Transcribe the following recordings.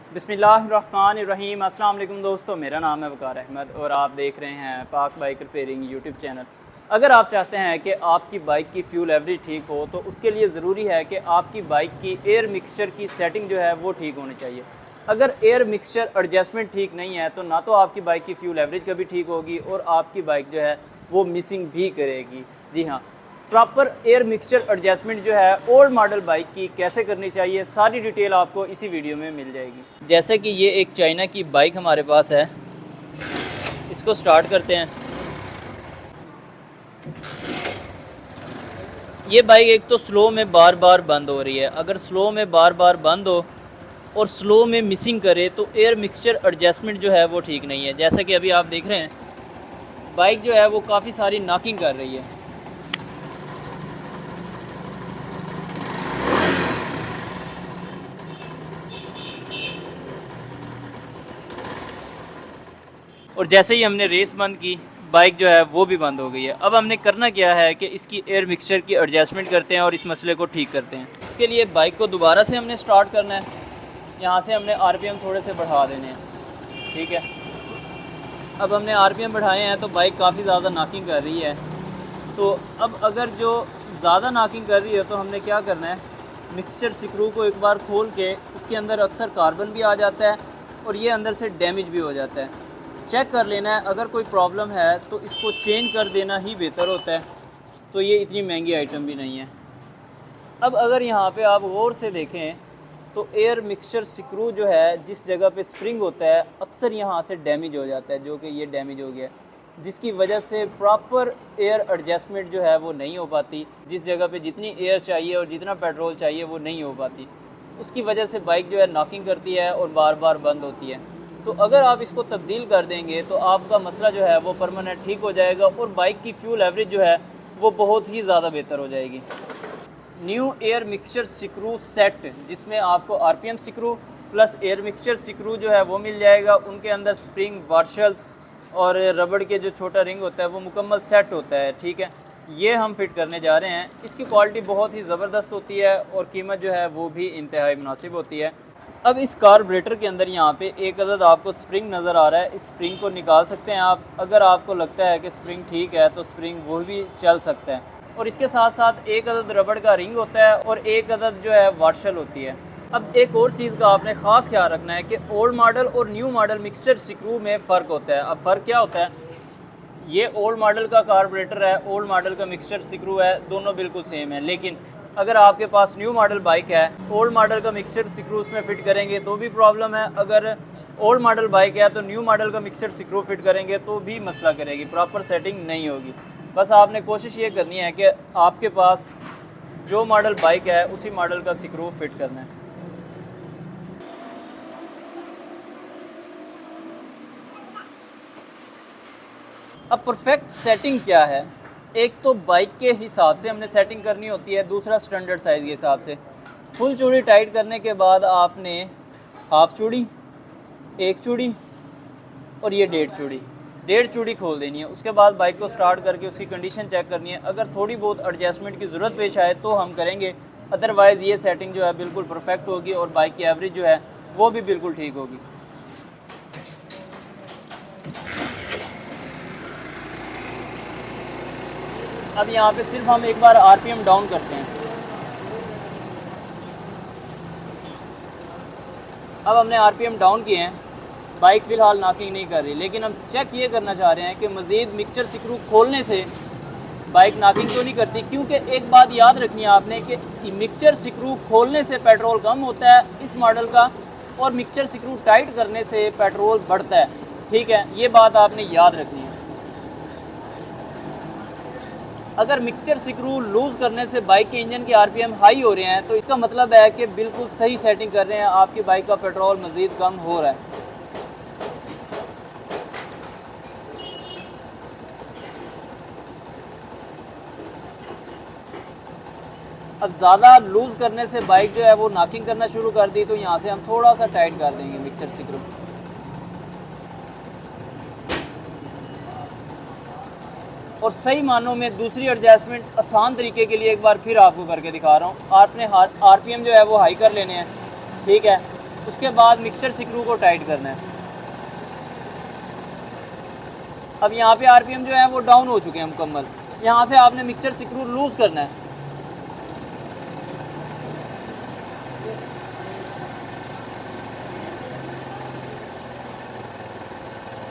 बिस्मिल्लाहिर्रहमानिर्रहीम। अस्सलाम वालेकुम दोस्तों, मेरा नाम है वकार अहमद और आप देख रहे हैं पाक बाइक रिपेयरिंग यूट्यूब चैनल। अगर आप चाहते हैं कि आपकी बाइक की फ्यूल एवरेज ठीक हो तो उसके लिए ज़रूरी है कि आपकी बाइक की एयर मिक्सचर की सेटिंग जो है वो ठीक होनी चाहिए। अगर एयर मिक्सचर एडजस्टमेंट ठीक नहीं है तो ना तो आपकी बाइक की फ्यूल एवरेज कभी ठीक होगी और आपकी बाइक जो है वो मिसिंग भी करेगी। जी हाँ, प्रॉपर एयर मिक्सचर एडजस्टमेंट जो है ओल्ड मॉडल बाइक की कैसे करनी चाहिए, सारी डिटेल आपको इसी वीडियो में मिल जाएगी। जैसे कि ये एक चाइना की बाइक हमारे पास है, इसको स्टार्ट करते हैं। ये बाइक एक तो स्लो में बार बार बंद हो रही है। अगर स्लो में बार बार बंद हो और स्लो में मिसिंग करे तो एयर मिक्सचर एडजस्टमेंट जो है वो ठीक नहीं है। जैसे कि अभी आप देख रहे हैं बाइक जो है वो काफ़ी सारी नॉकिंग कर रही है। और जैसे ही हमने रेस बंद की, बाइक जो है वो भी बंद हो गई है। अब हमने करना क्या है कि इसकी एयर मिक्सचर की एडजस्टमेंट करते हैं और इस मसले को ठीक करते हैं। उसके लिए बाइक को दोबारा से हमने स्टार्ट करना है। यहाँ से हमने आरपीएम थोड़े से बढ़ा देने हैं, ठीक है। अब हमने आरपीएम बढ़ाए हैं तो बाइक काफ़ी ज़्यादा नॉकिंग कर रही है। तो अब अगर जो ज़्यादा नॉकिंग कर रही है तो हमने क्या करना है, मिक्सचर स्क्रू को एक बार खोल के, इसके अंदर अक्सर कार्बन भी आ जाता है और ये अंदर से डैमेज भी हो जाता है। चेक कर लेना है, अगर कोई प्रॉब्लम है तो इसको चेंज कर देना ही बेहतर होता है। तो ये इतनी महंगी आइटम भी नहीं है। अब अगर यहाँ पे आप गौर से देखें तो एयर मिक्सचर स्क्रू जो है, जिस जगह पे स्प्रिंग होता है, अक्सर यहाँ से डैमेज हो जाता है, जो कि ये डैमेज हो गया है, जिसकी वजह से प्रॉपर एयर एडजस्टमेंट जो है वो नहीं हो पाती। जिस जगह पे जितनी एयर चाहिए और जितना पेट्रोल चाहिए वो नहीं हो पाती। उसकी वजह से बाइक जो है नॉकिंग करती है और बार बार बंद होती है। तो अगर आप इसको तब्दील कर देंगे तो आपका मसला जो है वो परमानेंट ठीक हो जाएगा और बाइक की फ्यूल एवरेज जो है वो बहुत ही ज़्यादा बेहतर हो जाएगी। New air mixture screw set, जिसमें आपको RPM screw plus air mixture screw जो है वो मिल जाएगा। उनके अंदर स्प्रिंग, वार्शल और रबड़ के जो छोटा रिंग होता है वो मुकम्मल सेट होता है, ठीक है। ये हम फिट करने जा रहे हैं। इसकी क्वालिटी बहुत ही ज़बरदस्त होती है और कीमत जो है वो भी इंतहाई मुनासिब होती है। अब इस कार्बोरेटर के अंदर यहाँ पे एक अदद आपको स्प्रिंग नज़र आ रहा है। इस स्प्रिंग को निकाल सकते हैं आप। अगर आपको लगता है कि स्प्रिंग ठीक है तो स्प्रिंग वो भी चल सकता है। और इसके साथ साथ एक अदद रबड़ का रिंग होता है और एक अदद जो है वार्शल होती है। अब एक और चीज़ का आपने ख़ास ख्याल रखना है कि ओल्ड मॉडल और न्यू मॉडल मिक्सचर स्क्रू में फ़र्क होता है। अब फ़र्क क्या होता है, ये ओल्ड मॉडल का कार्बोरेटर है, ओल्ड मॉडल का मिक्सचर स्क्रू है, दोनों बिल्कुल सेम है। लेकिन अगर आपके पास न्यू मॉडल बाइक है, ओल्ड मॉडल का मिक्सचर स्क्रू उसमें फ़िट करेंगे तो भी प्रॉब्लम है। अगर ओल्ड मॉडल बाइक है तो न्यू मॉडल का मिक्सचर स्क्रू फिट करेंगे तो भी मसला करेगी, प्रॉपर सेटिंग नहीं होगी। बस आपने कोशिश ये करनी है कि आपके पास जो मॉडल बाइक है उसी मॉडल का स्क्रू फिट करना है। अब परफेक्ट सेटिंग क्या है, एक तो बाइक के हिसाब से हमने सेटिंग करनी होती है, दूसरा स्टैंडर्ड साइज़ के हिसाब से। फुल चूड़ी टाइट करने के बाद आपने हाफ चूड़ी, एक चूड़ी और ये डेढ़ चूड़ी खोल देनी है। उसके बाद बाइक को स्टार्ट करके उसकी कंडीशन चेक करनी है। अगर थोड़ी बहुत एडजस्टमेंट की ज़रूरत पेश आए तो हम करेंगे, अदरवाइज़ ये सेटिंग जो है बिल्कुल परफेक्ट होगी और बाइक की एवरेज जो है वो भी बिल्कुल ठीक होगी। अब यहाँ पे सिर्फ हम एक बार आरपीएम डाउन करते हैं। अब हमने आरपीएम डाउन किए हैं, बाइक फ़िलहाल नॉकिंग नहीं कर रही, लेकिन हम चेक ये करना चाह रहे हैं कि मज़ीद मिक्सचर स्क्रू खोलने से बाइक नॉकिंग तो नहीं करती। क्योंकि एक बात याद रखनी है आपने कि मिक्सचर स्क्रू खोलने से पेट्रोल कम होता है इस मॉडल का, और मिक्सचर स्क्रू टाइट करने से पेट्रोल बढ़ता है, ठीक है। ये बात आपने याद रखनी है। अगर मिक्सचर स्क्रू लूज़ करने से बाइक के इंजन के आरपीएम हाई हो रहे हैं तो इसका मतलब है कि बिल्कुल सही सेटिंग कर रहे हैं, आपकी बाइक का पेट्रोल मज़ीद कम हो रहा है। अब ज़्यादा लूज़ करने से बाइक जो है वो नॉकिंग करना शुरू कर दी, तो यहाँ से हम थोड़ा सा टाइट कर देंगे मिक्सचर स्क्रू। और सही मानों में दूसरी एडजस्टमेंट आसान तरीके के लिए एक बार फिर आपको करके दिखा रहा हूँ। आपने आरपीएम जो है वो हाई कर लेने हैं, ठीक है। उसके बाद मिक्सचर स्क्रू को टाइट करना है। अब यहाँ पे आरपीएम जो है वो डाउन हो चुके हैं मुकम्मल। यहाँ से आपने मिक्सचर स्क्रू लूज़ करना है।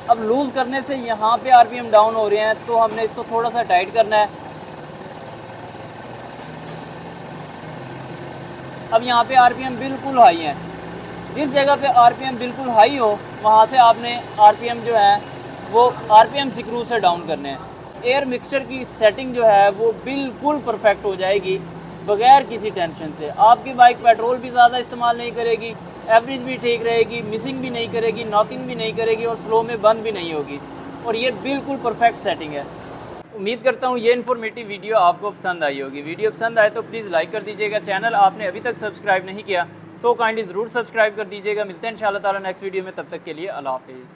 अब लूज़ करने से यहाँ पे आरपीएम डाउन हो रहे हैं, तो हमने इसको थोड़ा सा टाइट करना है। अब यहाँ पे आरपीएम बिल्कुल हाई है। जिस जगह पे आरपीएम बिल्कुल हाई हो वहाँ से आपने आरपीएम जो है वो आरपीएम स्क्रू से डाउन करने हैं। एयर मिक्सचर की सेटिंग जो है वो बिल्कुल परफेक्ट हो जाएगी बगैर किसी टेंशन से। आपकी बाइक पेट्रोल भी ज़्यादा इस्तेमाल नहीं करेगी, एवरेज भी ठीक रहेगी, मिसिंग भी नहीं करेगी, नॉकिंग भी नहीं करेगी और स्लो में बंद भी नहीं होगी। और ये बिल्कुल परफेक्ट सेटिंग है। उम्मीद करता हूँ ये इन्फॉर्मेटिव वीडियो आपको पसंद आई होगी। वीडियो पसंद आए तो प्लीज़ लाइक कर दीजिएगा। चैनल आपने अभी तक सब्सक्राइब नहीं किया तो काइंडली ज़रूर सब्सक्राइब कर दीजिएगा। मिलते हैं इंशाल्लाह ताला नेक्स्ट वीडियो में, तब तक के लिए अल्लाह हाफिज़।